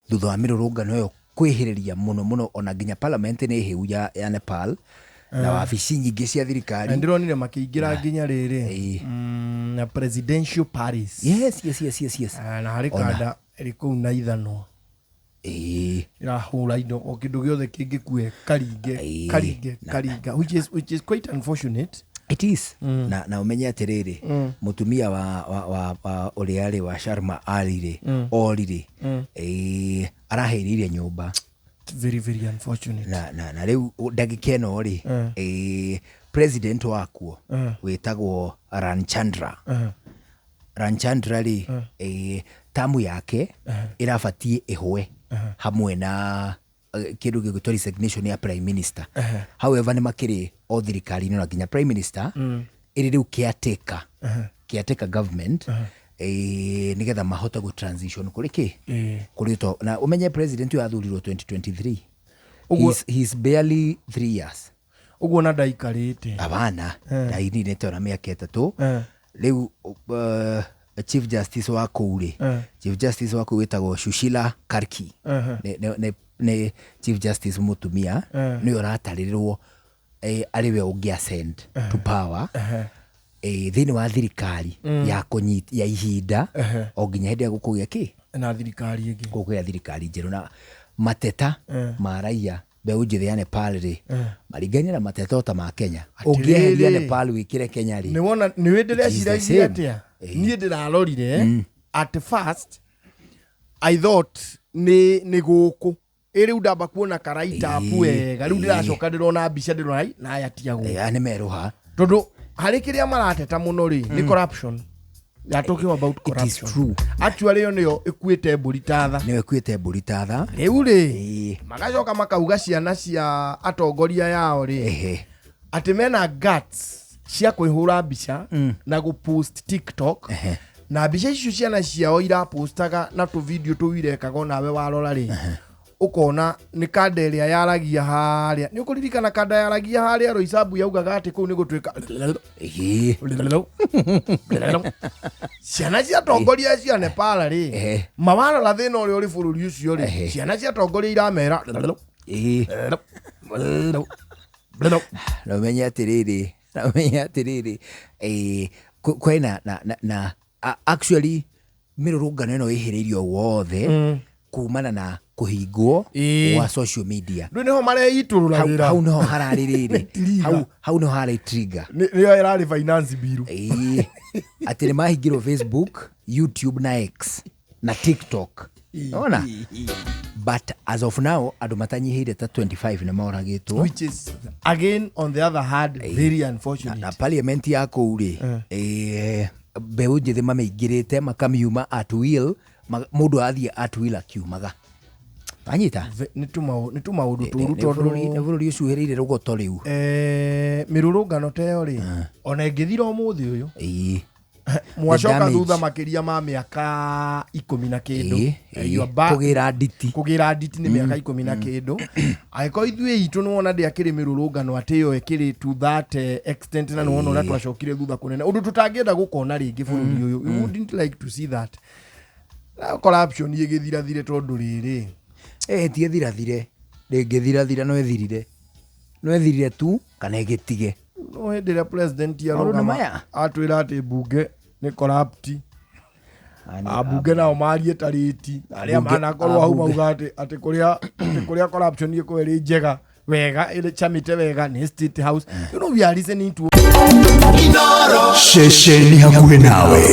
thutha wa mirurungano yo kwihiriria muno ona nginya parliament ni hiu ya Nepal na wabici nyingi cia thirikari ndironire makiingira nginya riri na presidential Paris. Yes. Na hari kanda iriku na ithano irahura indo o kindu giothe kingikue karinga which is quite unfortunate. It is. Na umenye atiriri mutumia wa uriari wa Sharma orire arahiririe nyumba. Very unfortunate. Na riu ndagika ino ri president wakuo witagwo Ranchandra ri tamu yake irabatie ihwe hamwe na kindu gigutwa resignation ya prime minister. However ni makiri o thirikari no nginya prime minister iri riu caretaker government nigetha mahota go transition kuri kuri to na umenye president yu athurirwo 2023 he's barely 3 years uguo na ndaikarite abana ndaini ne tora miaka 3 riu chief justice wa Koure chief justice wa wetagwo Shushila Karki ne chief justice mutumia ni oratarirwo ariwe ungia send to power thini wa thirikari ya ihinda o nginya hindi gukugia na thirikari ingi gukugia thirikari njeru na mateta ma raia beũ njĩthĩ ya Nepal ri maringania na mateta ta ma Kenya ũngĩeheria Nepal wikire Kenya ri ni wona ni wendelea ciragia atia nie ndirarorire at first I thought ni guku riu ndamba kuona karaita apu wega riu ndiracoka ndirona mbica ndirona na ayatia guku ni meruha tondu hari kiria marateta muno ri ni corruption. We are talking about corruption. It is true. Actually yo ikuite bulitatha. Ni ikuite bulitatha. Riu ri magacoka makauga ciana cia atongoria yao ri ati mena guts cia kwihura mbica na go post TikTok na mbica icio ciana ciao ira postaga na tu video tu irekaga nawe warora ri ukona ni kanda iria yaragia haria ni ukuririkana kanda yaragia haria Roysambu yaugaga ati kuu ni gutwika ciana cia tongoria cia Nepal ri mawarora thina uria uri bururi ucio ri ciana cia tongoria iramera na menya atiriri kwena na actually mirurungano ino ihiririo wothe kumana na kuhingwo wa social media niho mareitururagira hau no hararirire hau no hara trigger niyo irari finance bill ati ni mahingirwo Facebook, YouTube na X na TikTok ona but as of now andu matanyihire ta 25 na maoragitwo, which is again on the other hand very unfortunate. Na parliament ya Koure beũ njĩthĩ mameingirite makamiuma at will mundu athie at will akiumaga anyita ni tu maundu turu tondu ni bururi ucuhirire rugoto riu mirurungano teo ri ona ingithira umuthi uyu mwacoka thutha makiria ma miaka 10 na kindu kugira nditi ni miaka 10 na kindu aiko ithuĩ itu ni wona ndi akiri mirurungano atio ekiri to that extent na ni wona ura twacokire thutha kunene undu tutangienda gukona ringi bururi uyu we wouldn't like to see that corruption igithirathire tondu riri tie thirathire ndingithirathira no ethirire tu kana igitige no hindira president ya rugama atwira ati bunge ni corrupt abunge nao marie tariti aria manakorwo hau mauga ati kuria corruption ikweri njega wega ile chamite wega ni State House. You know we are listening to Shesheni hakuwe nawe.